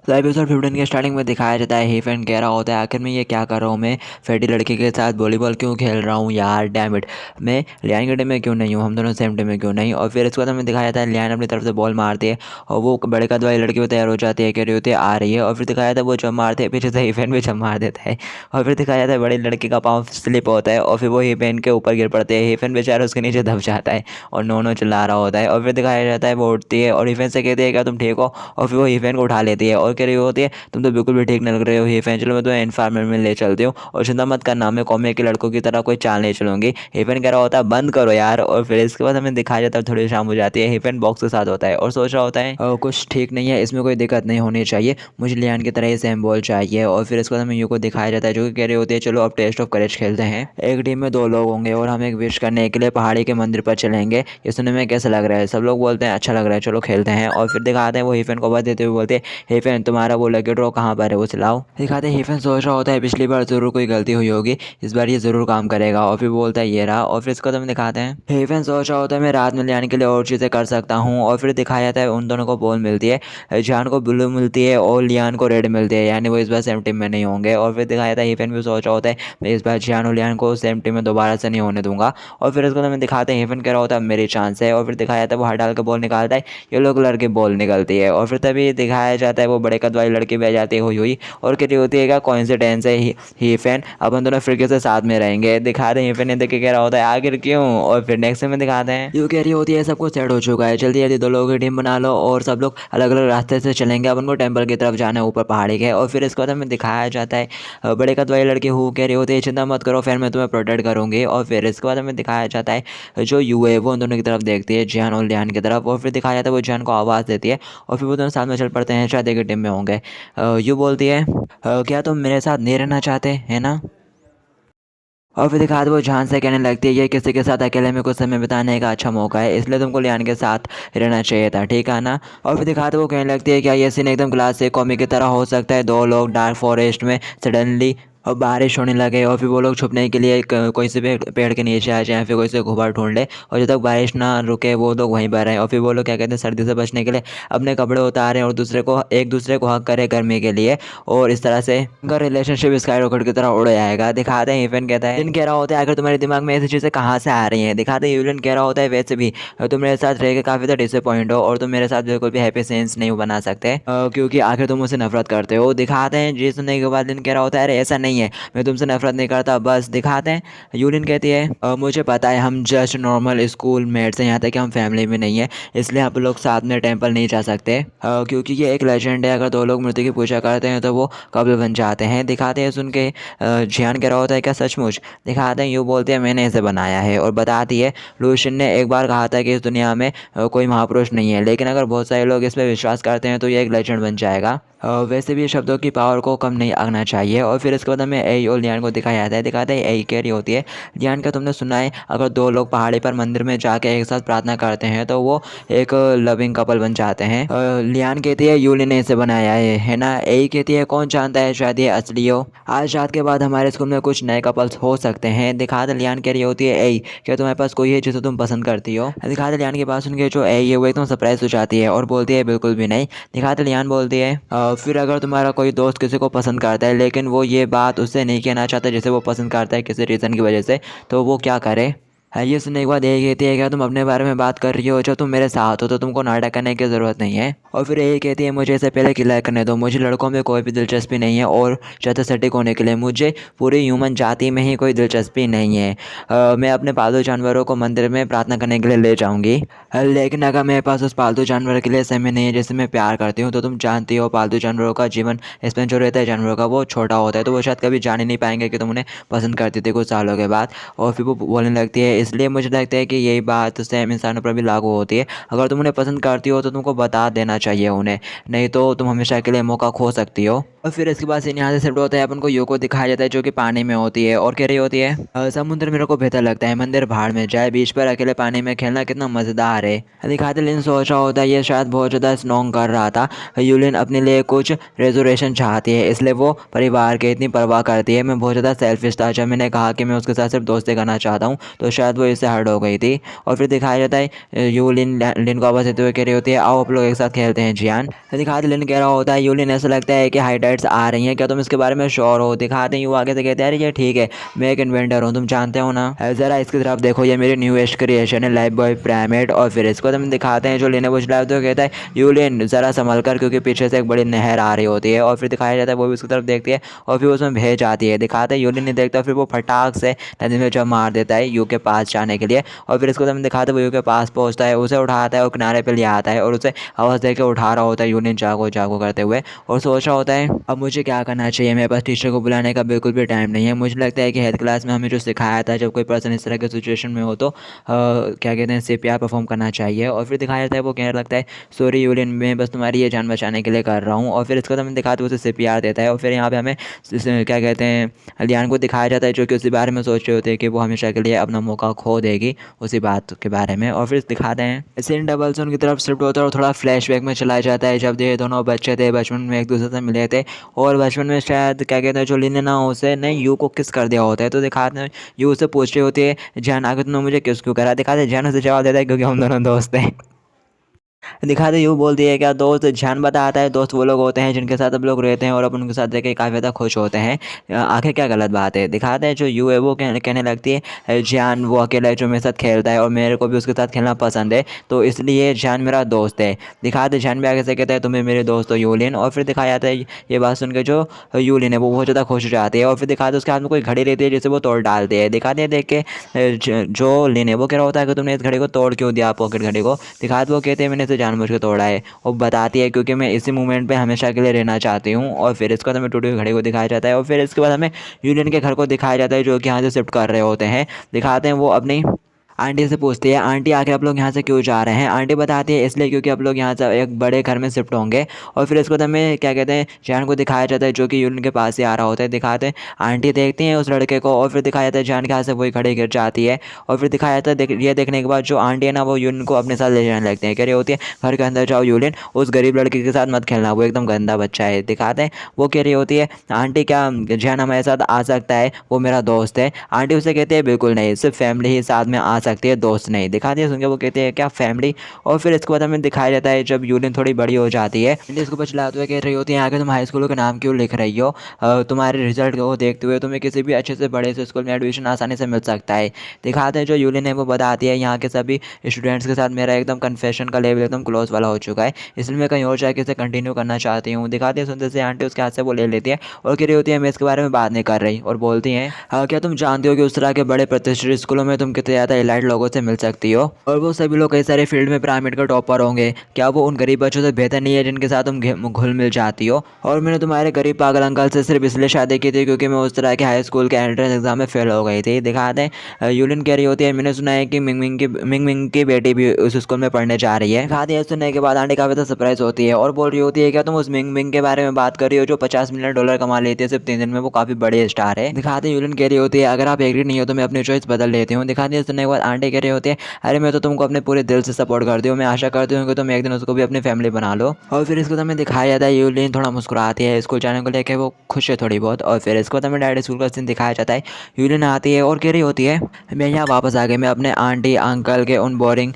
तो एपिसोड 15 के स्टार्टिंग में दिखाया जाता है हीफेन कह रहा होता है आखिर मैं ये क्या कर रहा हूँ, मैं फैटी लड़के के साथ वॉलीबॉल क्यों खेल रहा हूँ यार, डैम इट। मैं लियान के टीम में क्यों नहीं हूँ, हम दोनों सेम टीम में क्यों नहीं। और फिर इसके बाद हमें दिखाया जाता है लियान अपनी तरफ से बॉल मारती है और वो बड़े कद वाली लड़की भी तैयार हो जाती है, कह रही होती है आ रही है। और फिर दिखाया जाता है वो जब मारते हैं पीछे से हीफेन भी जब मार देता है। और फिर दिखाया जाता है बड़ी लड़की का पाँव स्लिप होता है और फिर वो हीफेन के ऊपर गिर पड़ते हैं। हीफेन बेचारा उसके नीचे दब जाता है और नो चिल्ला रहा होता है। और फिर दिखाया जाता है वो उठती है और हीफेन से कहती है क्या तुम ठीक हो। और फिर वो हीफेन को उठा लेती है और कह रही होती है तुम तो बिल्कुल भी ठीक नहीं लग रहे हो हीफेन, चलो मैं तुम्हें इन्फॉर्मर में ले चलती हूँ और चिंता मत करना, मैं कॉमिक के लड़कों की तरह कोई चाल नहीं चलूंगी। हीफेन कह रहा होता है बंद करो यार। और फिर इसके बाद हमें दिखाया जाता है थोड़ी शाम हो जाती है, हीफेन बॉक्स के साथ होता है और सोच रहा होता है कुछ ठीक नहीं है, इसमें कोई दिक्कत नहीं होनी चाहिए, मुझे लियान की तरह ही सेम बॉल चाहिए। और फिर इसके बाद हमें यू को दिखाया जाता है जो कि कह रही होती है चलो अब टेस्ट ऑफ करेज खेलते हैं, एक टीम में 2 लोग होंगे और हम एक विश करने के लिए पहाड़ी के मंदिर पर चलेंगे, ये सुनने में कैसा लग रहा है। सब लोग बोलते हैं अच्छा लग रहा है चलो खेलते हैं। और फिर दिखाते हैं वो हीफेन को बात देते हुए बोलते हैं हीफेन तुम्हारा वो लकी ड्रॉ कहाँ पर है वो चलाओ। दिखाते हैं हीफेन सोच रहा होता है पिछली बार जरूर कोई गलती हुई होगी, इस बार ये जरूर काम करेगा। और फिर बोलता है ये रहा। और फिर इसको हमें दिखाते हैं हीफेन सोच रहा होता है मैं रात में ले आने के लिए और चीज़ें कर सकता हूँ। और फिर दिखाया जाता है उन दोनों को बॉल मिलती है, जान को ब्लू मिलती है और लियान को रेड मिलती है, यानी वो इस बार सेम टीम में नहीं होंगे। और फिर दिखाया जाता है हीफेन भी सोच रहा होता है मैं इस बार जान और लियान को सेम टीम में दोबारा से नहीं होने दूंगा। और फिर इसको हमें दिखाते हैं हीफेन कह रहा होता है मेरी चांस है। और फिर दिखाया जाता है वो हाथ डाल के बॉल निकालता है, येलो कलर की बॉल निकलती है। और फिर तभी दिखाया जाता है वो बड़े कद वाली लड़की बह जाती हुई हुई और कहती होती है क्या कोइंसिडेंस है हीफेन, अपन दोनों फिर से साथ में रहेंगे। दिखाते हैं हीफेन ने देख के कह रहा होता है आखिर क्यों। और फिर नेक्स्ट में दिखाते हैं यू कह रही होती है सब कुछ सेट हो चुका है, जल्दी जल्दी 2 लोगों की टीम बना लो और सब लोग अलग अलग रास्ते से चलेंगे, अपन को टेंपल की तरफ जाना है ऊपर पहाड़ी के। और फिर इसके बाद हमें दिखाया जाता है बड़े कद वाली लड़की हु कह रही होती है चिंता मत करो फिर मैं तुम्हें प्रोटेक्ट करूंगी। और फिर इसके बाद हमें दिखाया जाता है जो यू है वो उन दोनों की तरफ देखती है, जियान और लियान की तरफ। और फिर दिखाया जाता है वो जियान को आवाज़ देती है और फिर वो दोनों साथ में चल पड़ते हैं, शायद एक टीम में होंगे। यू बोलती है क्या तुम मेरे साथ नहीं रहना चाहते है ना। और फिर दिखाते वो जान से कहने लगती है ये किसी के साथ अकेले में कुछ समय बिताने का अच्छा मौका है, इसलिए तुमको लियान के साथ रहना चाहिए था, ठीक है ना। और फिर दिखाते वो कहने लगती है क्या ये सीन एकदम क्लासिक कॉमिक की तरह हो सकता है, 2 लोग डार्क फॉरेस्ट में सडनली और बारिश होने लगे और फिर वो लोग छुपने के लिए कोई से पेड़ के नीचे आ जाए, फिर कोई से घुबार ढूंढ ले और जब तक बारिश ना रुके वो लोग वहीं पर रहें। और फिर वो लोग क्या कहते हैं सर्दी से बचने के लिए अपने कपड़े उतारें और एक दूसरे को हक करें गर्मी के लिए, और इस तरह से उनका रिलेशनशिप स्काई रॉकेट की तरह उड़ जाएगा। दिखाते हैं हीफेन कहता है कह रहा होता है आखिर तुम्हारे दिमाग में ऐसी चीज़ें कहाँ से आ रही हैं। दिखाते हैं यूलिन कह रहा होता है वैसे भी तुम मेरे साथ रह के काफ़ी ज़्यादा डिसअपॉइंट हो और तुम मेरे साथ बिल्कुल भी हैप्पी सेंस नहीं बना सकते क्योंकि आखिर तुम मुझसे नफरत करते हो। दिखाते हैं जी सुनने के बाद लिन कह रहा होता है अरे ऐसा नहीं है, मैं तुमसे नफरत नहीं करता बस। दिखाते हैं यूलिन कहती है मुझे पता है हम जस्ट नॉर्मल स्कूल मेट्स हैं, यहाँ तक कि हम फैमिली में नहीं है, इसलिए आप लोग साथ में टेंपल नहीं जा सकते क्योंकि ये एक लेजेंड है, अगर 2 लोग मृत्यु की पूजा करते हैं तो वो कब्र बन जाते हैं। दिखाते हैं सुन के जियान कह रहा होता है क्या सचमुच। दिखाते हैं यूँ बोलते हैं मैंने इसे बनाया है और बताती है लूशिन ने एक बार कहा था कि इस दुनिया में कोई महापुरुष नहीं है, लेकिन अगर बहुत सारे लोग इस पर विश्वास करते हैं तो ये एक लेजेंड बन जाएगा। वैसे भी शब्दों की पावर को कम नहीं आना चाहिए। और फिर इसके बाद हमें ए और लियान को दिखाया जाता है। दिखाते हैं ए कह रही होती है लियान का तुमने सुना है अगर 2 लोग पहाड़ी पर मंदिर में जाके एक साथ प्रार्थना करते हैं तो वो एक लविंग कपल बन जाते हैं। लियान कहती है यूलिन ने इसे बनाया है ना। ए कहती है कौन जानता है शायद ये असली हो, आज रात के बाद हमारे स्कूल में कुछ नए कपल्स हो सकते हैं। दिखाते लियान कह रही होती है ए क्या तुम्हारे पास कोई है जिसे तुम पसंद करती हो। दिखाते लियान के पास सुनकर जो ए है वो एकदम सरप्राइज हो जाती है और बोलती है बिल्कुल भी नहीं। दिखाते लियान बोलती है फिर अगर तुम्हारा कोई दोस्त किसी को पसंद करता है लेकिन वो ये बात उससे नहीं कहना चाहता जिसे वो पसंद करता है किसी रीज़न की वजह से, तो वो क्या करे। ये सुनने के बाद यही कहती है क्या तुम अपने बारे में बात कर रही हो, जब तुम मेरे साथ हो तो तुमको नाटक करने की ज़रूरत नहीं है। और फिर यही कहती है मुझे इससे पहले क्लियर करने दो, मुझे लड़कों में कोई भी दिलचस्पी नहीं है और ज़्यादा सटीक होने के लिए मुझे पूरी ह्यूमन जाति में ही कोई दिलचस्पी नहीं है। मैं अपने पालतू जानवरों को मंदिर में प्रार्थना करने के लिए ले जाऊँगी, लेकिन अगर मेरे पास उस पालतू जानवर के लिए समय नहीं है जिसे मैं प्यार करती हूँ, तो तुम जानती हो पालतू जानवरों का जीवन स्पेन जो रहता है जानवरों का वो छोटा होता है, तो वो शायद कभी जान ही नहीं पाएंगे कि तुम उन्हें पसंद करती थी कुछ सालों के बाद। और फिर वो बोलने लगती है इसलिए मुझे लगता है कि यही बात सेम इंसानों पर भी लागू होती है, अगर तुम उन्हें पसंद करती हो तो तुमको बता देना चाहिए उन्हें, नहीं तो तुम हमेशा के लिए मौका खो सकती हो। और फिर इसके बाद सीन यहाँ से शिफ्ट होता है, अपन को यूको दिखाया जाता है जो कि पानी में होती है और कह रही होती है समुद्र मेरे को बेहतर लगता है, मंदिर भाड़ में जाए, बीच पर अकेले पानी में खेलना कितना मज़ेदार है। दिखाते लिन सोच रहा होता है ये शायद बहुत ज़्यादा स्नोंग कर रहा था। यूलिन अपने लिए कुछ रेजोरेशन चाहती है, इसलिए वो परिवार के इतनी परवाह करती है। मैं बहुत ज़्यादा सेल्फिश था जब मैंने कहा कि मैं उसके साथ सिर्फ दोस्ती करना चाहता हूँ, तो शायद वो इससे हर्ट हो गई थी। और फिर दिखाया जाता है यूलिन लिन को आवाज़ देते हुए कह रही होती है आओ आप लोग एक साथ खेलते हैं जियान। दिखाते लिन कह रहा होता है यूलिन ऐसा लगता है कि हाइड्राइट्स आ रही हैं, क्या तुम इसके बारे में श्योर हो? दिखाते हैं यू आगे से कहते हैं अरे ये ठीक है, मैं एक इन्वेंटर हूँ, तुम जानते हो ना। ज़रा इसकी तरफ देखो, ये मेरी न्यू एज क्रिएशन है, लाइफ बॉय प्राइमेट। और फिर इसको हम दिखाते हैं जो लेने बुझ रहा है तो कहता है यूलिन ज़रा संभल कर, क्योंकि पीछे से एक बड़ी नहर आ रही होती है। और फिर दिखाया जाता है वो भी उसकी तरफ देखती है और फिर उसमें भेज आती है। दिखाते हैं यूलिन नहीं देखता, फिर वो फटाक से नदी में जब मार देता है यू के पास जाने के लिए। और फिर इसको हम दिखाते हैं वो यू के पास पहुँचता है, उसे उठाता है और किनारे पर ले आता है और उसे आवाज़ दे के उठा रहा होता है यूलिन जागो जागो करते हुए, और सोच रहा होता है अब मुझे क्या करना चाहिए, मेरे पास टीचर को बुलाने का बिल्कुल भी टाइम नहीं है। मुझे लगता है कि हेल्थ क्लास में हमें जो सिखाया था जब कोई पर्सन इस तरह के सिचुएशन में हो तो क्या कहते हैं सीपीआर परफॉर्म करना चाहिए। और फिर दिखाया जाता है वो कहने लगता है सॉरी यूलिन, मैं बस तुम्हारी ये जान बचाने के लिए कर रहा हूँ। और फिर इसको हमें दिखाते उसे सीपीआर देता है। और फिर यहाँ पे हमें क्या कहते हैं लियान को दिखाया जाता है जो कि उसी बारे में सोच रहे होते हैं कि वो हमेशा के लिए अपना मौका खो देगी उसी बात के बारे में। और फिर दिखाते हैं सीन डबल जोन की तरफ शिफ्ट होता है और थोड़ा फ्लैशबैक में चला जाता है जब ये दोनों बच्चे थे, बचपन में एक दूसरे से मिले थे और बचपन में शायद क्या कहते हैं जो लिन ना उसे ने यू को किस कर दिया होता है। तो दिखाते हैं यू उससे पूछ रही होती है जान आगे तुमने मुझे किस क्यों करा। दिखाते हैं जान उसे जवाब देता है क्योंकि हम दोनों दोस्त हैं। दिखाते यूँ बोलती है क्या दोस्त, जान बताता है दोस्त वो लोग होते हैं जिनके साथ अब लोग रहते हैं और अपन उनके साथ देख के काफ़ी ज़्यादा खुश होते हैं। आखिर क्या गलत बात है। दिखाते हैं जो यू है वो कहने लगती है जान वो अकेला है जो मेरे साथ खेलता है और मेरे को भी उसके साथ खेलना पसंद है, तो इसलिए जान मेरा दोस्त है। दिखाते जान भी आगे से कहता है तुम्हें मेरे दोस्त हो यूलिन। और फिर दिखाया जाता है ये बात सुन के जो यूलिन है वो बहुत ज़्यादा खुश हो जाती है। और फिर दिखाते उसके हाथ में कोई घड़ी रहती है जिसे वो तोड़ डालते हैं। दिखाते हैं देख के जो लिन है वो कह रहा होता है कि तुमने इस घड़ी को तोड़ क्यों दिया, पॉकेट घड़ी को। दिखाते वो कहते हैं मैंने इसे जानबूझ के तोड़ा है। वो बताती है क्योंकि मैं इसी मोमेंट पे हमेशा के लिए रहना चाहती हूँ। और फिर इसके बाद हमें टूटी हुई घड़ी को दिखाया जाता है और फिर इसके बाद हमें यूलियन के घर को दिखाया जाता है जो कि यहाँ से शिफ्ट कर रहे होते हैं। दिखाते हैं वो अपनी आंटी से पूछती है आंटी आखिर आप लोग यहाँ से क्यों जा रहे हैं। आंटी बताती है इसलिए क्योंकि आप लोग यहाँ से एक बड़े घर में शिफ्ट होंगे। और फिर इसको हमें क्या कहते हैं जान को दिखाया जाता है जो कि यूलिन के पास ही आ रहा होता है। दिखाते हैं आंटी देखती हैं उस लड़के को और फिर दिखाया जाता है जान के हाथ से वही घड़ी गिर जाती है। और फिर दिखाया जाता है ये देखने के बाद जो आंटी है ना वो यूलिन को अपने साथ ले जाने लगते हैं। कह रही होती है घर के अंदर जाओ यूलिन, उस गरीब लड़के के साथ मत खेलना, वो एकदम गंदा बच्चा है। दिखाते हैं वो कह रही होती है आंटी क्या जान हमारे साथ आ सकता है, वो मेरा दोस्त है। आंटी उसे कहती है बिल्कुल नहीं, सिर्फ फैमिली ही साथ में आ सकती है, दोस्त नहीं। दिखाते हैं सुन के वो कहते हैं क्या फैमिली। और फिर इसके बाद हमें दिखाया जाता है जब यूलिन थोड़ी बड़ी हो जाती है इसको बचलाते हुए कह रही होती है आगे तुम हाई स्कूल के नाम क्यों लिख रही हो, तुम्हारे रिजल्ट को देखते हुए तुम्हें किसी भी अच्छे से बड़े से स्कूल में एडमिशन आसानी से मिल सकता है। दिखाते हैं जो यूलिन है वो बताती है यहाँ के सभी स्टूडेंट्स के साथ मेरा एकदम कन्फेशन का लेवल एकदम क्लोज वाला हो चुका है, इसलिए मैं कहीं और जाके इसे कंटिन्यू करना चाहती हूँ। दिखाते हैं सुनते से आंटी उसके हाथ से वो ले लेती है और कह रही होती है मैं इसके बारे में बात नहीं कर रही और बोलती हैं क्या तुम जानते हो कि उस तरह के बड़े प्रतिष्ठित स्कूलों में तुम कितने ज़्यादा एलाइट लोगों से मिल सकती हो और वो सभी लोग कई सारे फील्ड में पिरामिड का टॉपर होंगे, क्या वो उन गरीब बच्चों से बेहतर नहीं है जिनके साथ तुम घुल मिल जाती हो। और मैंने तुम्हारे गरीब पागल अंकल से सिर्फ इसलिए शादी की थी क्योंकि मैं उस तरह के हाई स्कूल के एंट्रेंस एग्जाम में फेल हो गई थी। दिखाते हैं यूलिन कह रही होती है मैंने सुना है कि मिंग की बेटी भी उस स्कूल में पढ़ने जा रही है। दिखाते हैं सुनने के बाद आंटी काफ़ी ज़्यादा सरप्राइज होती है और बोल रही होती है क्या तुम उस मिंग के बारे में बात कर रही हो जो $50 मिलियन कमा लेती है सिर्फ 3 दिन में, वो काफ़ी बड़े स्टार है। दिखाते हैं यूलिन कह रही होती है अगर आप एग्री नहीं हो तो मैं अपनी चॉइस बदल लेती हूँ। दिखाते हैं सुनने के बाद आंटी कह रही होती है अरे मैं तो तुमको अपने पूरे दिल से सपोर्ट करती हूँ, मैं आशा करती हूँ कि तुम एक दिन उसको भी अपनी फैमिली बना लो। और फिर इसको हमें दिखाया जाता है यूलिन थोड़ा मुस्कुराती है, स्कूल जाने को लेकर वो खुश है थोड़ी बहुत। और फिर इसको हमें डायरेक्ट स्कूल का सीन दिखाया जाता है। यूलिन आती है और कह रही होती है मैं यहाँ वापस आ गई, मैं अपने आंटी अंकल के उन बोरिंग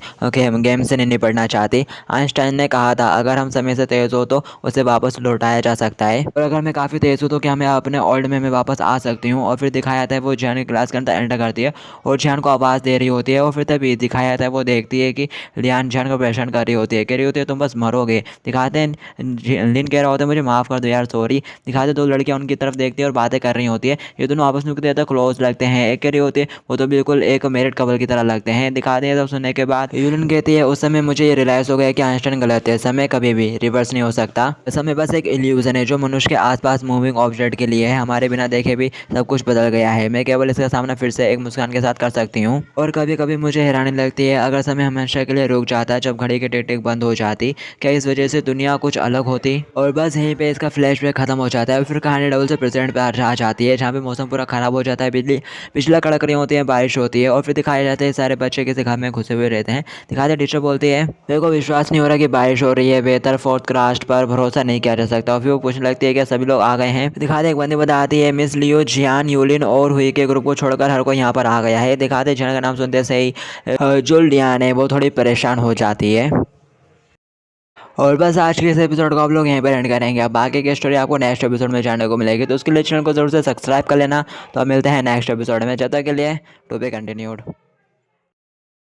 गेम से नहीं निपटना चाहती। आइंस्टाइन ने कहा था अगर हम समय से तेज़ हो तो उसे वापस लौटाया जा सकता है और अगर मैं काफ़ी तेज़ हूँ तो क्या मैं अपने ओल्ड में वापस आ सकती हूँ। और फिर दिखाया जाता है वो जैन की क्लास के अंदर एंटर करती है और जैन को आवाज़ दे रही होती है। और फिर तभी दिखाया जाता है वो देखती है कि लियान जैन को परेशान कर रही होती है, कह रही होती है तुम बस मरोगे। दिखाते हैं लिन कह रहा होता है मुझे माफ़ कर दो यार सॉरी। दिखाते दो लड़कियां उनकी तरफ देखती है और बातें कर रही होती है, ये दोनों आपस में कितने ज़्यादा क्लोज लगते हैं। एक कह रही होती है वो तो बिल्कुल एक मेरिट कपल की तरह लगते हैं। दिखाते हैं तब सुनने के बाद यूलिन कहती है उस समय मुझे ये रियलाइज़ हो गया कि आइंस्टाइन गलत है, समय कभी भी रिवर्स नहीं हो सकता, समय बस एक इल्यूजन है जो मनुष्य के आसपास मूविंग ऑब्जेक्ट के लिए है, हमारे बिना देखे भी सब कुछ बदल गया है, मैं केवल इसका सामना फिर से एक मुस्कान के साथ कर सकती हूँ और कभी कभी मुझे हैरानी लगती है, अगर समय हमेशा के लिए रुक जाता जब घड़ी की टिक टिक बंद हो जाती, क्या इस वजह से दुनिया कुछ अलग होती। और बस यहीं पे इसका फ्लैशबैक खत्म हो जाता है और फिर कहानी डबल से प्रेजेंट पे आ जाती है, जहाँ पे मौसम पूरा खराब हो जाता है, बिजली कड़क रही होती है, बारिश होती है और फिर दिखाया जाता है सारे बच्चे किसी घर में घुसे हुए रहते हैं। दिखाते टीचर बोलती है मेरे को विश्वास नहीं हो रहा कि बारिश हो रही है, बेहतर फोर्थ क्रास्ट पर भरोसा नहीं किया जा सकता। और फिर वो पूछने लगती है कि सभी लोग आ गए हैं। दिखाते एक बंदी बताती है मिस लियो, जियान, यूलिन और हुई के ग्रुप को छोड़कर हर कोई यहाँ पर आ गया है। दिखाते जियान का नाम सुनते से ही जो लियान है वो थोड़ी परेशान हो जाती है। और बस आज के इस एपिसोड को आप लोग यहीं पर एंड करेंगे। अब बाकी की स्टोरी आपको नेक्स्ट एपिसोड में जानने को मिलेगी, तो उसके लिए चैनल को जरूर से सब्सक्राइब कर लेना। तो अब मिलते हैं नेक्स्ट एपिसोड में, जब तक के लिए टू बी कंटिन्यूड।